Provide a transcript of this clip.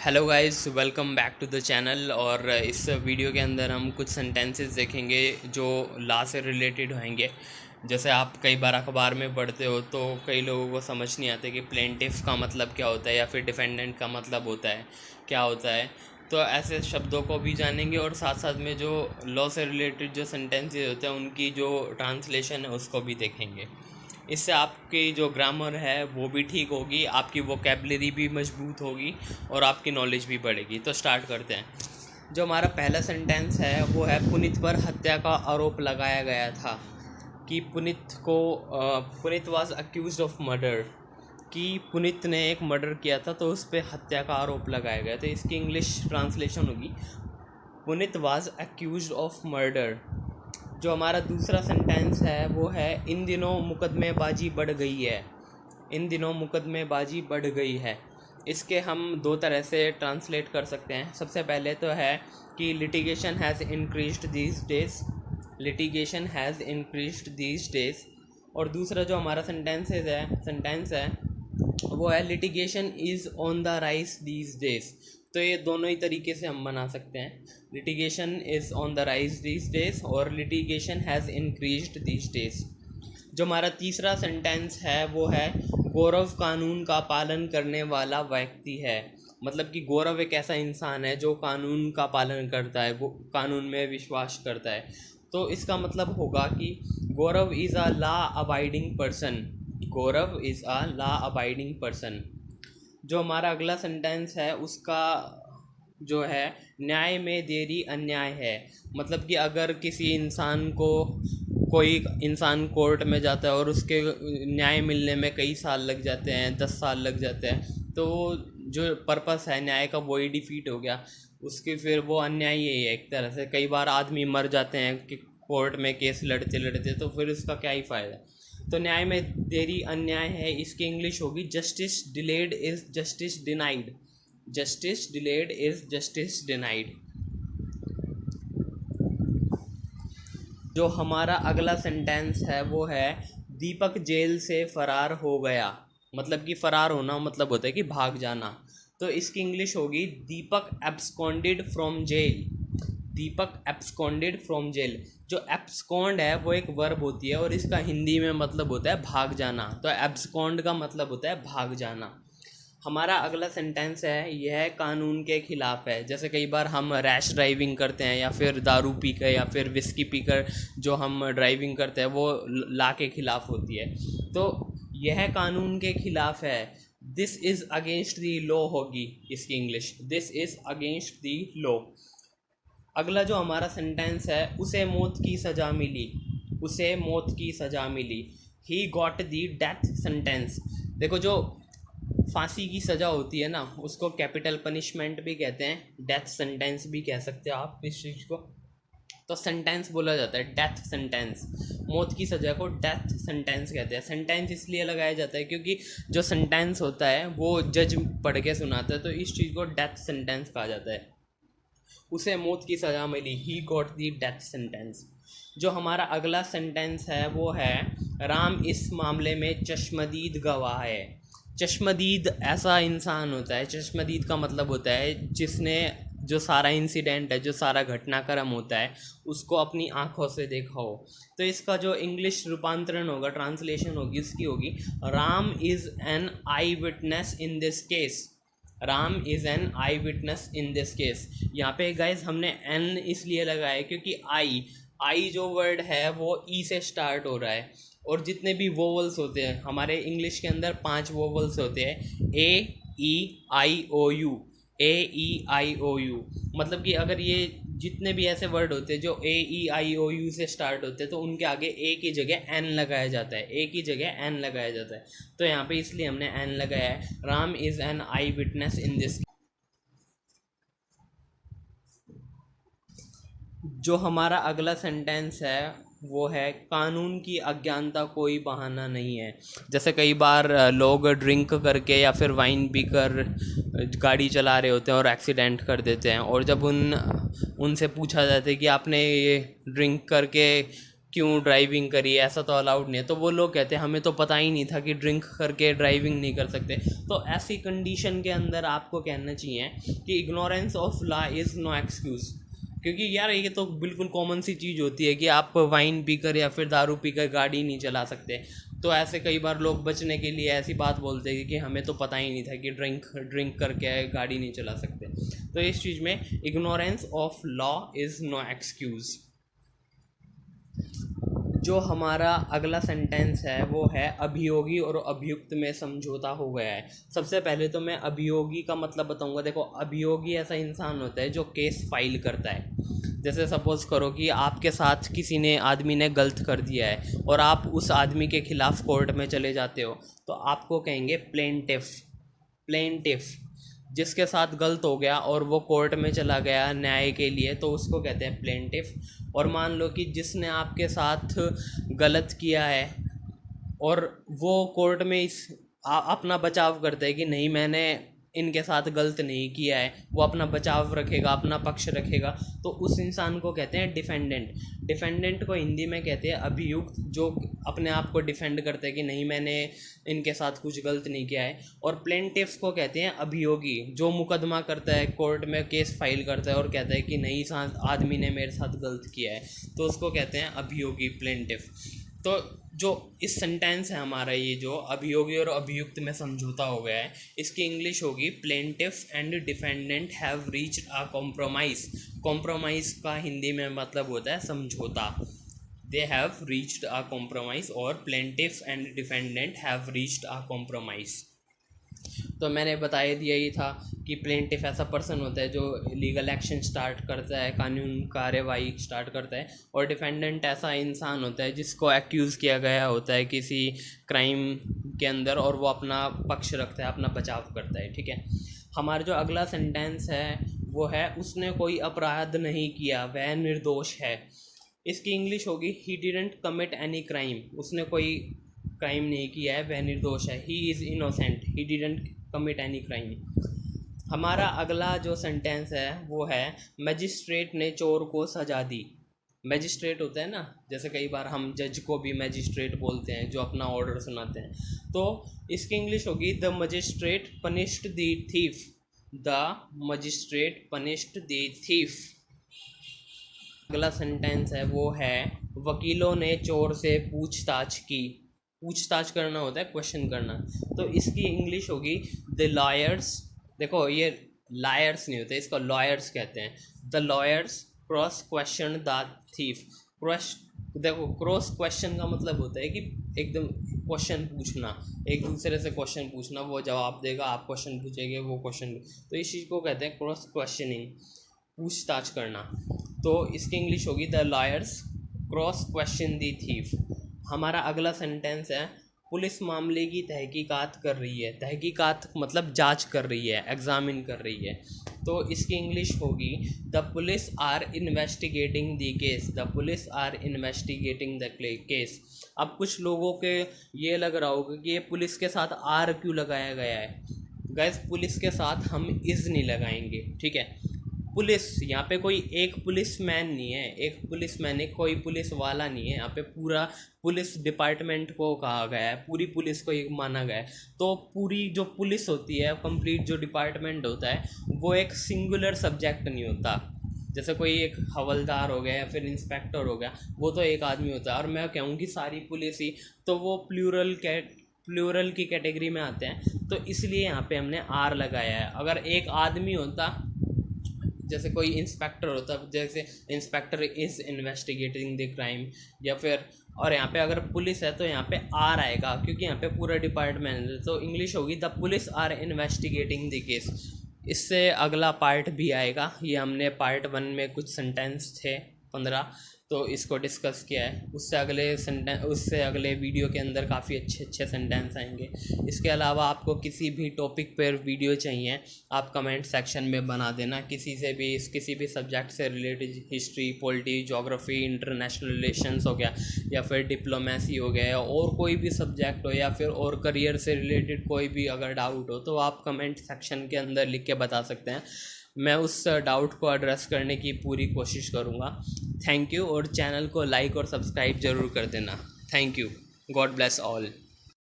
Hello guys, welcome back to the channel. और इस video के अंदर हम कुछ सेंटेंसेस देखेंगे जो लॉ से रिलेटेड होंगे। जैसे आप कई बार अखबार में पढ़ते हो तो कई लोगों को समझ नहीं आते कि प्लेंटिफ का मतलब क्या होता है या फिर डिफेंडेंट का मतलब होता है क्या होता है। तो ऐसे शब्दों को भी जानेंगे और साथ साथ में जो लॉ से रिलेटेड जो सेंटेंसेस होते हैं उनकी जो ट्रांसलेशन है उसको भी देखेंगे। इससे आपकी जो ग्रामर है वो भी ठीक होगी, आपकी वोकेबलरी भी मजबूत होगी और आपकी नॉलेज भी बढ़ेगी। तो स्टार्ट करते हैं। जो हमारा पहला सेंटेंस है वो है, पुनीत पर हत्या का आरोप लगाया गया था। कि Puneet was accused of murder. कि पुनीत ने एक मर्डर किया था तो उस पर हत्या का आरोप लगाया गया। तो इसकी इंग्लिश ट्रांसलेशन होगी, Puneet was accused of murder. जो हमारा दूसरा सेंटेंस है वो है, इन दिनों मुकदमेबाजी बढ़ गई है। इन दिनों मुकदमेबाजी बढ़ गई है। इसके हम दो तरह से ट्रांसलेट कर सकते हैं। सबसे पहले तो है कि litigation has increased these days. Litigation has increased these days. और दूसरा जो हमारा सेंटेंस है वो है, litigation is on the rise these days. तो ये दोनों ही तरीके से हम बना सकते हैं, litigation is on the rise these days और litigation has increased these days. जो हमारा तीसरा सेंटेंस है वो है, गौरव कानून का पालन करने वाला व्यक्ति है। मतलब कि गौरव एक ऐसा इंसान है जो कानून का पालन करता है, वो कानून में विश्वास करता है। तो इसका मतलब होगा कि Gaurav is a law abiding person. Gaurav is a law abiding person. जो हमारा अगला सेंटेंस है उसका जो है, न्याय में देरी अन्याय है। मतलब कि अगर किसी इंसान को, कोई इंसान कोर्ट में जाता है और उसके न्याय मिलने में कई साल लग जाते हैं, 10 साल लग जाते हैं, तो जो पर्पस है न्याय का वही डिफीट हो गया उसके, फिर वो अन्याय ही है एक तरह से। कई बार आदमी मर जाते हैं कि कोर्ट में केस लड़ते लड़ते, तो फिर उसका क्या ही फ़ायदा। तो न्याय में देरी अन्याय है, इसकी इंग्लिश होगी, justice delayed is justice denied. Justice delayed is justice denied. जो हमारा अगला सेंटेंस है वो है, दीपक जेल से फरार हो गया। मतलब कि फ़रार होना मतलब होता है कि भाग जाना। तो इसकी इंग्लिश होगी, Deepak absconded from jail. Deepak absconded from jail. जो एब्सकॉन्ड है वो एक वर्ब होती है और इसका हिंदी में मतलब होता है भाग जाना। तो एब्सकॉन्ड का मतलब होता है भाग जाना। हमारा अगला सेंटेंस है, यह कानून के खिलाफ है। जैसे कई बार हम रैश ड्राइविंग करते हैं या फिर दारू पीकर या फिर विस्की पीकर जो हम ड्राइविंग करते हैं वो लॉ के खिलाफ होती है। तो यह कानून के खिलाफ है, this is against the law होगी इसकी English, this is against the law. अगला जो हमारा सेंटेंस है, उसे मौत की सज़ा मिली। उसे मौत की सज़ा मिली। He got the death sentence. देखो, जो फांसी की सज़ा होती है ना उसको कैपिटल पनिशमेंट भी कहते हैं, डेथ सेंटेंस भी कह सकते हो आप इस चीज़ को। तो सेंटेंस बोला जाता है डेथ सेंटेंस। मौत की सज़ा को डेथ सेंटेंस कहते हैं। सेंटेंस इसलिए लगाया जाता है क्योंकि जो सेंटेंस होता है वो जज पढ़ के सुनाता है, तो इस चीज़ को डेथ सेंटेंस कहा जाता है। उसे मौत की सज़ा मिली, he got the death sentence. जो हमारा अगला सेंटेंस है वो है, राम इस मामले में चश्मदीद गवाह है। चश्मदीद ऐसा इंसान होता है, चश्मदीद का मतलब होता है जिसने जो सारा इंसिडेंट है, जो सारा घटनाक्रम होता है उसको अपनी आंखों से देखा हो। तो इसका जो इंग्लिश रूपांतरण होगा, ट्रांसलेशन होगी, उसकी होगी, Ram is an I witness in this case. Ram is an I witness in this case. यहाँ पे गाइज हमने एन इसलिए लगाया है क्योंकि आई जो वर्ड है वो ई से स्टार्ट हो रहा है। और जितने भी वोवल्स होते हैं हमारे इंग्लिश के अंदर 5 वोवल्स होते हैं, ए ई आई ओ you. A E I O you. मतलब कि अगर ये जितने भी ऐसे वर्ड होते हैं जो ए ई आई ओ यू से स्टार्ट होते हैं तो उनके आगे ए की जगह एन लगाया जाता है, ए की जगह एन लगाया जाता है। तो यहाँ पे इसलिए हमने एन लगाया है, Ram is an I witness in this. जो हमारा अगला सेंटेंस है वो है, कानून की अज्ञानता कोई बहाना नहीं है। जैसे कई बार लोग ड्रिंक करके या फिर वाइन पीकर गाड़ी चला रहे होते हैं और एक्सीडेंट कर देते हैं, और जब उनसे पूछा जाता है कि आपने ये ड्रिंक करके क्यों ड्राइविंग करी, ऐसा तो अलाउड नहीं है। तो वो लोग कहते हैं हमें तो पता ही नहीं था कि ड्रिंक करके ड्राइविंग नहीं कर सकते। तो ऐसी कंडीशन के अंदर आपको कहना चाहिए कि ignorance of law is no excuse. क्योंकि यार ये तो बिल्कुल कॉमन सी चीज़ होती है कि आप वाइन पीकर या फिर दारू पीकर गाड़ी नहीं चला सकते। तो ऐसे कई बार लोग बचने के लिए ऐसी बात बोलते हैं कि हमें तो पता ही नहीं था कि ड्रिंक ड्रिंक करके गाड़ी नहीं चला सकते। तो इस चीज़ में ignorance of law is no excuse. जो हमारा अगला सेंटेंस है वो है अभियोगी और अभियुक्त में समझौता हो गया है। सबसे पहले तो मैं अभियोगी का मतलब बताऊंगा। देखो, अभियोगी ऐसा इंसान होता है जो केस फाइल करता है। जैसे सपोज़ करो कि आपके साथ किसी ने आदमी ने गलत कर दिया है और आप उस आदमी के खिलाफ़ कोर्ट में चले जाते हो, तो आपको कहेंगे प्लेंटिफ। प्लेंटिफ जिसके साथ गलत हो गया और वो कोर्ट में चला गया न्याय के लिए, तो उसको कहते हैं प्लेंटिफ। और मान लो कि जिसने आपके साथ गलत किया है और वो कोर्ट में अपना बचाव करता है कि नहीं मैंने इनके साथ गलत नहीं किया है, वो अपना बचाव रखेगा, अपना पक्ष रखेगा, तो उस इंसान को कहते हैं डिफेंडेंट। डिफेंडेंट को हिंदी में कहते हैं अभियुक्त, जो अपने आप को डिफेंड करते हैं कि नहीं मैंने इनके साथ कुछ गलत नहीं किया है। और प्लेंटिफ को कहते हैं अभियोगी, जो मुकदमा करता है, कोर्ट में केस फाइल करता है और कहता है कि नहीं इस आदमी ने मेरे साथ गलत किया है, तो उसको कहते हैं अभियोगी, प्लेंटिफ। तो जो इस सेंटेंस है हमारा, ये जो अभियोगी और अभियुक्त में समझौता हो गया है, इसकी इंग्लिश होगी plaintiff and defendant have reached a compromise. Compromise का हिंदी में मतलब होता है समझौता। They have reached a compromise, और plaintiff and defendant have reached a compromise. तो मैंने बताया दिया ही था कि प्लेंटिफ ऐसा पर्सन होता है जो लीगल एक्शन स्टार्ट करता है, कानून कार्यवाही स्टार्ट करता है। और डिफेंडेंट ऐसा इंसान होता है जिसको एक्यूज़ किया गया होता है किसी क्राइम के अंदर, और वो अपना पक्ष रखता है, अपना बचाव करता है। ठीक है, हमारा जो अगला सेंटेंस है वो है उसने कोई अपराध नहीं किया, वह निर्दोष है। इसकी इंग्लिश होगी he didn't commit any crime. उसने कोई क्राइम नहीं किया है, वह निर्दोष है। He is innocent, he didn't commit any crime. हमारा अगला जो सेंटेंस है वो है मजिस्ट्रेट ने चोर को सजा दी। मजिस्ट्रेट होता है ना, जैसे कई बार हम जज को भी मजिस्ट्रेट बोलते हैं, जो अपना ऑर्डर सुनाते हैं। तो इसकी इंग्लिश होगी the magistrate punished the thief. The magistrate punished the thief. अगला सेंटेंस है वो है वकीलों ने चोर से पूछताछ की। पूछताछ करना होता है क्वेश्चन करना, तो इसकी इंग्लिश होगी द लॉयर्स। देखो, ये लायर्स नहीं होते, इसको लॉयर्स कहते हैं। The lawyers cross question the thief. देखो, क्रॉस क्वेश्चन का मतलब होता है कि एकदम क्वेश्चन पूछना, एक दूसरे से क्वेश्चन पूछना, वो जवाब देगा, आप क्वेश्चन पूछेंगे, वो क्वेश्चन। तो इस चीज़ को कहते हैं क्रॉस क्वेश्चनिंग, पूछताछ करना। तो इसकी इंग्लिश होगी the lawyers cross question the thief. हमारा अगला सेंटेंस है पुलिस मामले की तहकीकात कर रही है। तहकीकात मतलब जांच कर रही है, एग्जामिन कर रही है। तो इसकी इंग्लिश होगी the police are investigating the case. The police are investigating the case. अब कुछ लोगों के ये लग रहा होगा कि ये पुलिस के साथ आर क्यों लगाया गया है। गैस, पुलिस के साथ हम इज़ नहीं लगाएंगे, ठीक है। पुलिस, यहाँ पे कोई एक पुलिसमैन नहीं है, एक पुलिसमैन है, कोई पुलिस वाला नहीं है। यहाँ पे पूरा पुलिस डिपार्टमेंट को कहा गया है, पूरी पुलिस को एक माना गया है। तो पूरी जो पुलिस होती है, कंप्लीट जो डिपार्टमेंट होता है, वो एक सिंगुलर सब्जेक्ट नहीं होता। जैसे कोई एक हवलदार हो गया या फिर इंस्पेक्टर हो गया, वो तो एक आदमी होता है। और मैं कहूँ कि सारी पुलिस ही, तो वो प्लूरल की कैटेगरी में आते हैं। तो इसलिए यहाँ पे हमने आर लगाया है। अगर एक आदमी होता, जैसे कोई इंस्पेक्टर होता, जैसे inspector is investigating the crime, या फिर, और यहाँ पे अगर पुलिस है तो यहाँ पे आर आएगा, क्योंकि यहाँ पे पूरा डिपार्टमेंट है। तो इंग्लिश होगी the police are investigating the case. इससे अगला पार्ट भी आएगा। ये हमने पार्ट 1 में कुछ सेंटेंस थे 15, तो इसको डिस्कस किया है। उससे अगले वीडियो के अंदर काफ़ी अच्छे अच्छे सेंटेंस आएंगे। इसके अलावा आपको किसी भी टॉपिक पर वीडियो चाहिए, आप कमेंट सेक्शन में बना देना। किसी भी सब्जेक्ट से related, history, polity, geography, international relations हो गया, या फिर डिप्लोमेसी हो गया, और कोई भी सब्जेक्ट हो, या फिर और करियर से रिलेटेड कोई भी अगर डाउट हो, तो आप कमेंट सेक्शन के अंदर लिख के बता सकते हैं। मैं उस डाउट को एड्रेस करने की पूरी कोशिश करूँगा। थैंक यू, और चैनल को लाइक और सब्सक्राइब ज़रूर कर देना। Thank you. God bless all.